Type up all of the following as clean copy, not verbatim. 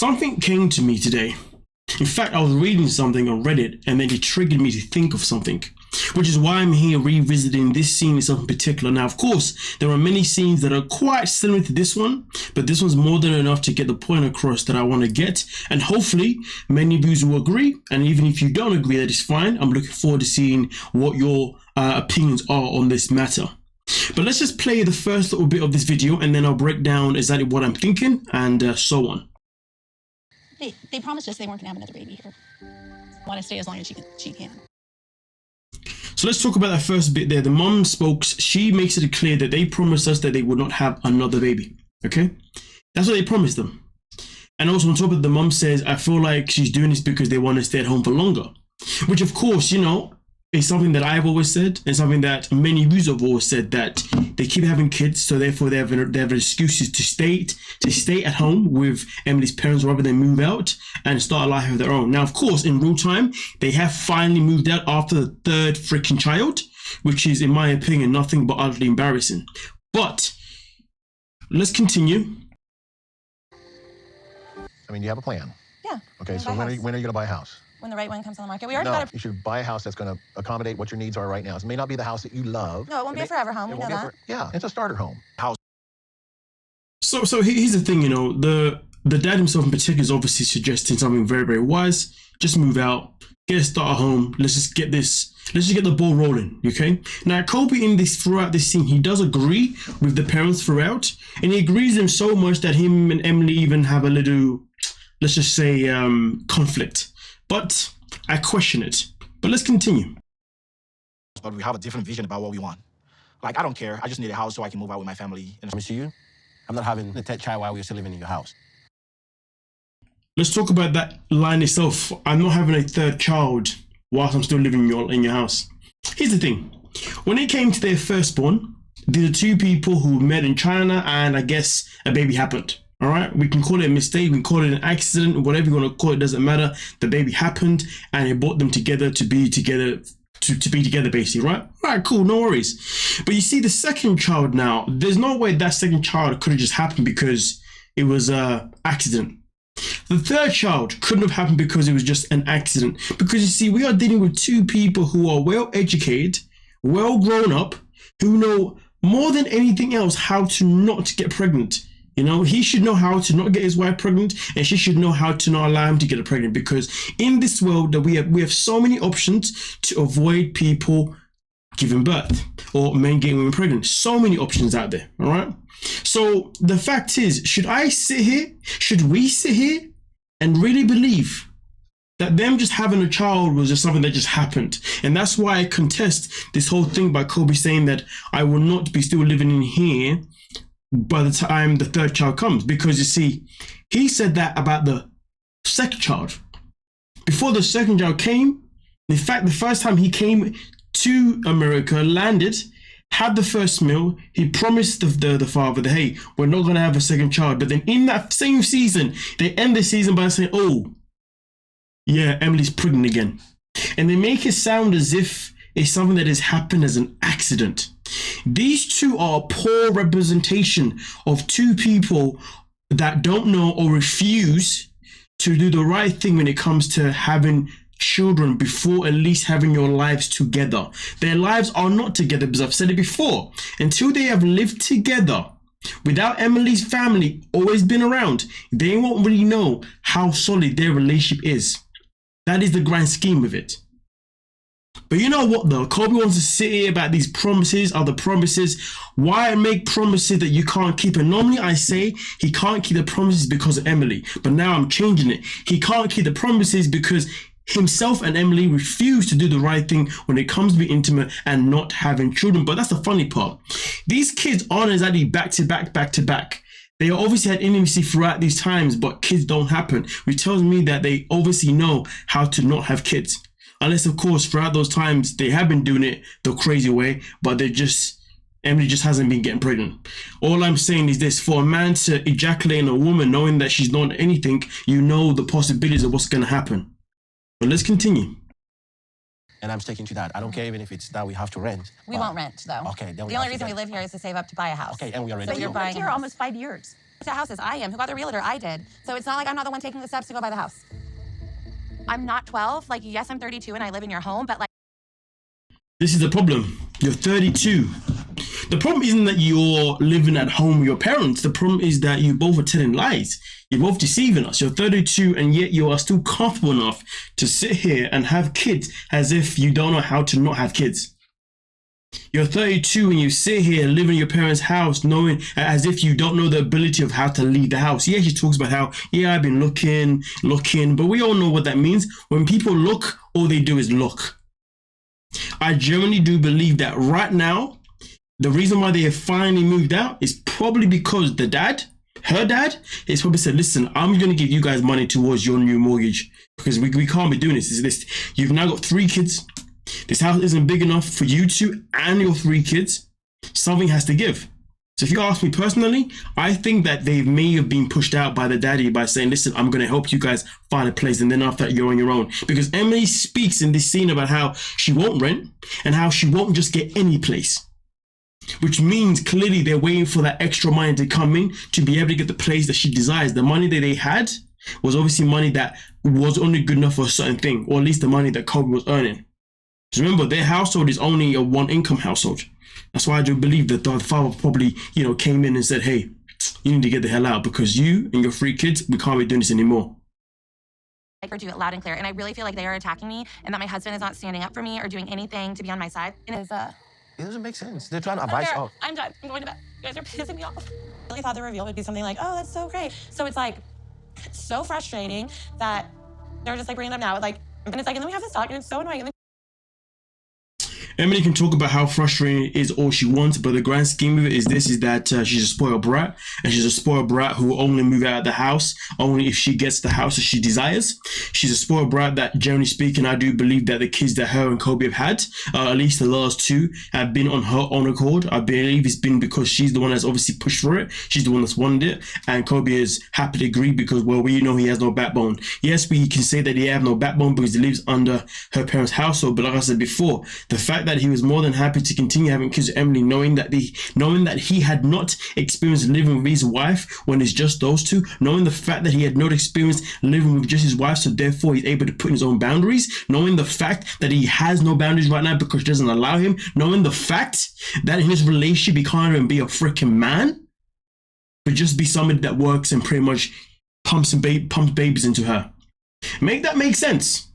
Something came to me today. In fact, I was reading something on Reddit and then it triggered me to think of something, which is why I'm here revisiting this scene itself in particular. Now, of course, there are many scenes that are quite similar to this one, but this one's more than enough to get the point across that I want to get. And hopefully, many of you will agree. And even if you don't agree, that is fine. I'm looking forward to seeing what your opinions are on this matter. But let's just play the first little bit of this video and then I'll break down exactly what I'm thinking and so on. They promised us they weren't going to have another baby here. Want to stay as long as she can. So let's talk about that first bit there. The mom spoke. She makes it clear that they promised us that they would not have another baby. Okay? That's what they promised them. And also on top of it, the mom says, I feel like she's doing this because they want to stay at home for longer. Which of course, you know, is something that I've always said and something that many of you have always said, that they keep having kids, so therefore they have excuses to stay at home with Emily's parents rather than move out and start a life of their own. Now, of course, in real time, they have finally moved out after the third freaking child, which is, in my opinion, nothing but utterly embarrassing. But let's continue. I mean, you have a plan. Yeah. Okay, so when are you going to buy a house? When the right one comes on the market. We already got it. You should buy a house that's going to accommodate what your needs are right now. It may not be the house that you love. No, it won't be a forever home. We know that. Yeah, it's a starter home. House. So here's the thing, you know, the dad himself in particular is obviously suggesting something very, very wise. Just move out, get a starter home. Let's just get the ball rolling, okay? Now, Kobe throughout this scene, he does agree with the parents throughout, and he agrees with them so much that him and Emily even have a little, let's just say, conflict. But I question it. But let's continue. But we have a different vision about what we want. Like, I don't care. I just need a house so I can move out with my family. I promise you, I'm not having the third child while we're still living in your house. Let's talk about that line itself. I'm not having a third child whilst I'm still living in your house. Here's the thing. When it came to their firstborn, these are two people who met in China and I guess a baby happened. All right, we can call it a mistake, we can call it an accident, whatever you want to call it, doesn't matter. The baby happened and it brought them together to be together, to be together basically, right? All right, cool, no worries. But you see the second child now, there's no way that second child could have just happened because it was an accident. The third child couldn't have happened because it was just an accident. Because you see, we are dealing with two people who are well educated, well grown up, who know more than anything else how to not get pregnant. You know, he should know how to not get his wife pregnant and she should know how to not allow him to get her pregnant, because in this world that we have so many options to avoid people giving birth or men getting women pregnant. So many options out there, all right? So the fact is, should we sit here and really believe that them just having a child was just something that just happened? And that's why I contest this whole thing by Kobe saying that I will not be still living in here by the time the third child comes, because you see, he said that about the second child. Before the second child came, in fact, the first time he came to America, landed, had the first meal, he promised the father that, hey, we're not going to have a second child. But then in that same season, they end the season by saying, oh, yeah, Emily's pregnant again. And they make it sound as if it's something that has happened as an accident. These two are a poor representation of two people that don't know or refuse to do the right thing when it comes to having children before at least having your lives together. Their lives are not together, because I've said it before. Until they have lived together without Emily's family always been around, they won't really know how solid their relationship is. That is the grand scheme of it. But you know what though? Kobe wants to sit here about these promises, other promises. Why make promises that you can't keep? And normally I say he can't keep the promises because of Emily. But now I'm changing it. He can't keep the promises because himself and Emily refuse to do the right thing when it comes to be intimate and not having children. But that's the funny part. These kids aren't exactly back to back. They obviously had intimacy throughout these times, but kids don't happen, which tells me that they obviously know how to not have kids. Unless, of course, throughout those times, they have been doing it the crazy way, but Emily just hasn't been getting pregnant. All I'm saying is this: for a man to ejaculate on a woman knowing that she's not anything, you know the possibilities of what's going to happen. But let's continue. and I'm sticking to that. I don't care even if it's that we have to rent. We won't rent, though. Okay, then the only reason we live here is to save up to buy a house. Okay, and we already. So But you're you've buying lived here almost 5 years. the house as I am, who got the realtor, I did. So it's not like I'm not the one taking the steps to go buy the house. I'm not 12. Like, yes, I'm 32 and I live in your home, but like. This is the problem. You're 32. The problem isn't that you're living at home with your parents. The problem is that you both are telling lies. You're both deceiving us. You're 32 and yet you are still comfortable enough to sit here and have kids as if you don't know how to not have kids. You're 32 and you sit here living in your parents' house knowing as if you don't know the ability of how to leave the house. Yeah, she talks about how, yeah, I've been looking, but we all know what that means. When people look, all they do is look. I genuinely do believe that right now, the reason why they have finally moved out is probably because the dad, her dad, has probably said, listen, I'm going to give you guys money towards your new mortgage because we can't be doing this. You've now got 3 kids. This house isn't big enough for you two and your 3 kids. Something has to give. So if you ask me personally, I think that they may have been pushed out by the daddy by saying, listen, I'm going to help you guys find a place. And then after that, you're on your own. Because Emily speaks in this scene about how she won't rent and how she won't just get any place. Which means clearly they're waiting for that extra money to come in to be able to get the place that she desires. The money that they had was obviously money that was only good enough for a certain thing, or at least the money that Kobe was earning. Because remember, their household is only a 1-income household. That's why I do believe that the father probably, came in and said, hey, you need to get the hell out because you and your 3 kids, we can't be doing this anymore. I heard you loud and clear, and I really feel like they are attacking me and that my husband is not standing up for me or doing anything to be on my side. And It doesn't make sense. They're trying to advise. I'm done. I'm going to bed. You guys are pissing me off. I really thought the reveal would be something like, oh, that's so great. So it's like so frustrating that they're just like bringing it up now. And it's like, and then we have this talk, and it's so annoying. And then Emily can talk about how frustrating it is all she wants, but the grand scheme of it is that she's a spoiled brat, and she's a spoiled brat who will only move out of the house only if she gets the house that she desires. She's a spoiled brat that, generally speaking, I do believe that the kids that her and Kobe have had, at least the last 2, have been on her own accord. I believe it's been because she's the one that's obviously pushed for it. She's the one that's wanted it, and Kobe has happily agreed because, well, we know he has no backbone. Yes, we can say that he has no backbone because he lives under her parents' household, but like I said before, the fact that he was more than happy to continue having kids with Emily, knowing that he had not experienced living with his wife when it's just those 2, knowing the fact that he had not experienced living with just his wife, so therefore he's able to put in his own boundaries, knowing the fact that he has no boundaries right now because she doesn't allow him, knowing the fact that in his relationship he can't even be a freaking man, but just be somebody that works and pretty much pumps babies into her. Make that make sense?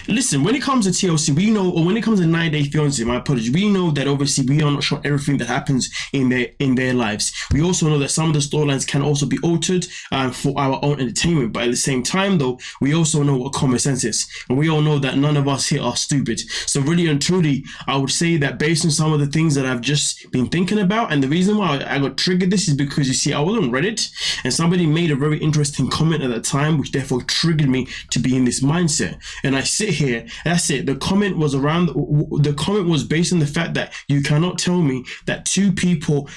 Listen, when it comes to TLC, we know, or when it comes to 90 Day Fiancé, my apologies, we know that obviously we are not sure everything that happens in their lives. We also know that some of the storylines can also be altered for our own entertainment, but at the same time though, we also know what common sense is, and we all know that none of us here are stupid. So really and truly, I would say that based on some of the things that I've just been thinking about, and the reason why I got triggered this is because, you see, I was on Reddit and somebody made a very interesting comment at the time, which therefore triggered me to be in this mindset. And I sit here, that's it. The comment was based on the fact that you cannot tell me that 2 people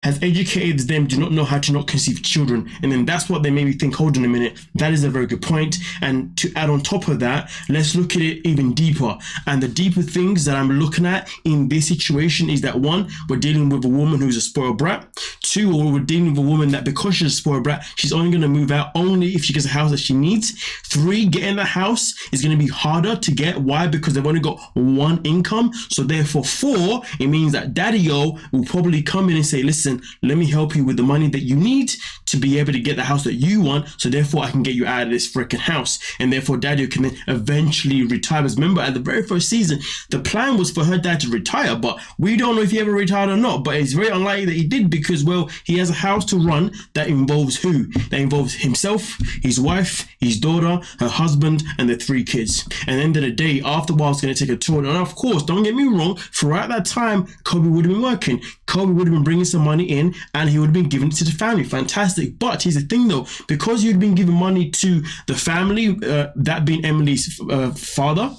has educated them do not know how to not conceive children. And then that's what they made me think, hold on a minute, that is a very good point. And to add on top of that, let's look at it even deeper. And the deeper things that I'm looking at in this situation is that 1, we're dealing with a woman who's a spoiled brat. 2, we're dealing with a woman that because she's a spoiled brat, she's only going to move out only if she gets a house that she needs. 3, getting the house is going to be harder to get. Why? Because they've only got 1 income. So therefore 4, it means that Daddy-O will probably come in and say, listen, let me help you with the money that you need to be able to get the house that you want, so therefore I can get you out of this freaking house, and therefore Daddy can then eventually retire. Because remember, at the very first season, the plan was for her dad to retire, but we don't know if he ever retired or not, but it's very unlikely that he did because, well, he has a house to run that involves who? That involves himself, his wife, his daughter, her husband, and the 3 kids. And at the end of the day, after a while, it's going to take a toll. And of course, don't get me wrong, throughout that time, Kobe would have been working. Kobe would have been bringing some money in and he would have been giving it to the family. Fantastic. But here's the thing though, because you'd been giving money to the family, that being Emily's father,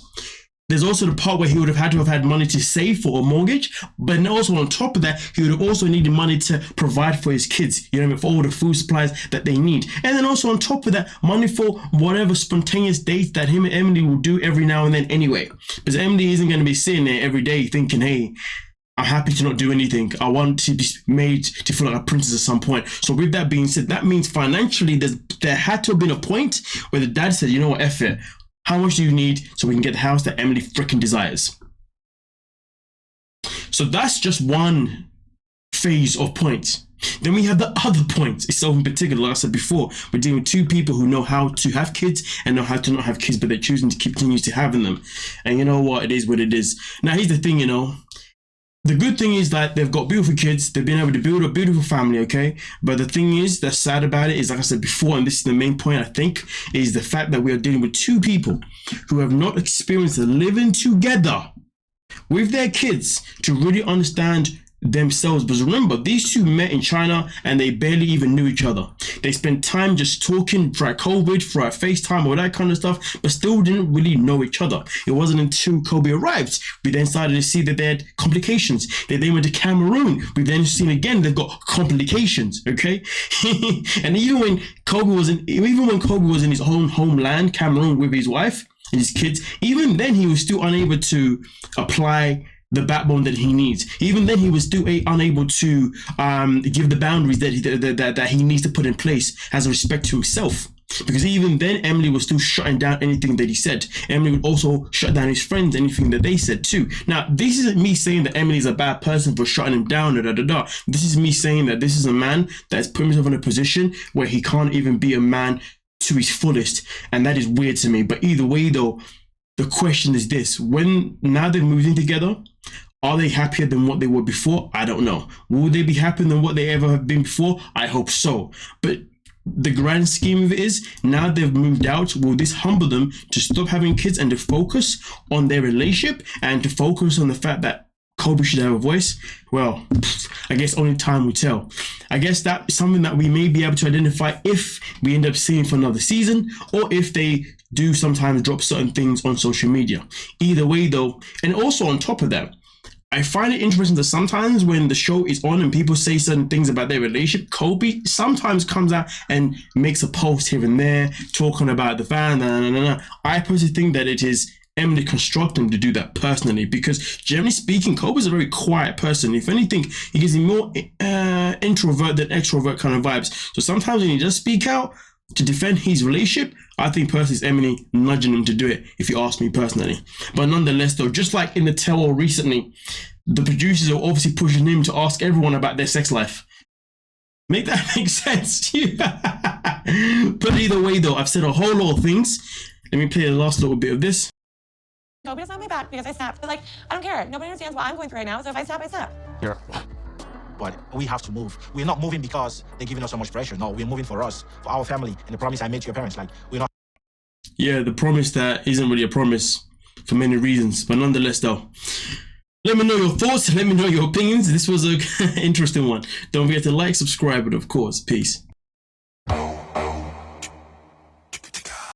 there's also the part where he would have had to have had money to save for a mortgage, but then also on top of that, he would have also needed money to provide for his kids, you know, for all the food supplies that they need. And then also on top of that, money for whatever spontaneous dates that him and Emily will do every now and then anyway. Because Emily isn't going to be sitting there every day thinking, hey, I'm happy to not do anything. I want to be made to feel like a princess at some point. So with that being said, that means financially there had to have been a point where the dad said, you know what, F it. How much do you need so we can get the house that Emily freaking desires? So that's just one phase of points. Then we have the other points. It's so in particular, like I said before, we're dealing with two people who know how to have kids and know how to not have kids, but they're choosing to continue to having them. And you know what? It is what it is. Now, here's the thing, you know. The good thing is that they've got beautiful kids. They've been able to build a beautiful family, okay? But the thing is, that's sad about it is, like I said before, and this is the main point, I think, is the fact that we are dealing with two people who have not experienced living together with their kids to really understand themselves. Because remember, these two met in China and they barely even knew each other. They spent time just talking throughout COVID, throughout FaceTime, all that kind of stuff, but still didn't really know each other. It wasn't until Kobe arrived, we then started to see that they had complications. They then went to Cameroon. We then seen again they've got complications, okay? And even when Kobe was in his own homeland, Cameroon, with his wife and his kids, even then he was still unable to apply the backbone that he needs. Even then, he was still unable to give the boundaries that he needs to put in place as a respect to himself. Because even then, Emily was still shutting down anything that he said. Emily would also shut down his friends, anything that they said too. Now, this isn't me saying that Emily's a bad person for shutting him down. This is me saying that this is a man that's put himself in a position where he can't even be a man to his fullest, and that is weird to me. But either way, though, the question is this: now they've moved in together, are they happier than what they were before? I don't know. Will they be happier than what they ever have been before? I hope so. But the grand scheme of it is, now they've moved out, will this humble them to stop having kids and to focus on their relationship and to focus on the fact that Kobe should have a voice? Well, I guess only time will tell. I guess that's something that we may be able to identify if we end up seeing for another season, or if they do sometimes drop certain things on social media. Either way though, and also on top of that, I find it interesting that sometimes when the show is on and people say certain things about their relationship, Kobe sometimes comes out and makes a post here and there talking about the fan. I personally think that it is Emily constructing to do that personally, because generally speaking, Kobe's a very quiet person. If anything, he gives me more introvert than extrovert kind of vibes. So sometimes when he does speak out to defend his relationship, I think personally it's Emily nudging him to do it, if you ask me personally. But nonetheless though, just like in the tell-all recently, the producers are obviously pushing him to ask everyone about their sex life. Make that make sense? But either way though, I've said a whole lot of things. Let me play the last little bit of this. Kobe doesn't have my back because I snapped. But like, I don't care. Nobody understands what I'm going through right now. So if I snap, I snap. Yeah. But we have to move. We're not moving because they're giving us so much pressure. No, we're moving for us, for our family, and the promise I made to your parents. Like, we're not. Yeah, the promise that isn't really a promise for many reasons. But nonetheless, though, let me know your thoughts. Let me know your opinions. This was an interesting one. Don't forget to like, subscribe, and of course, peace.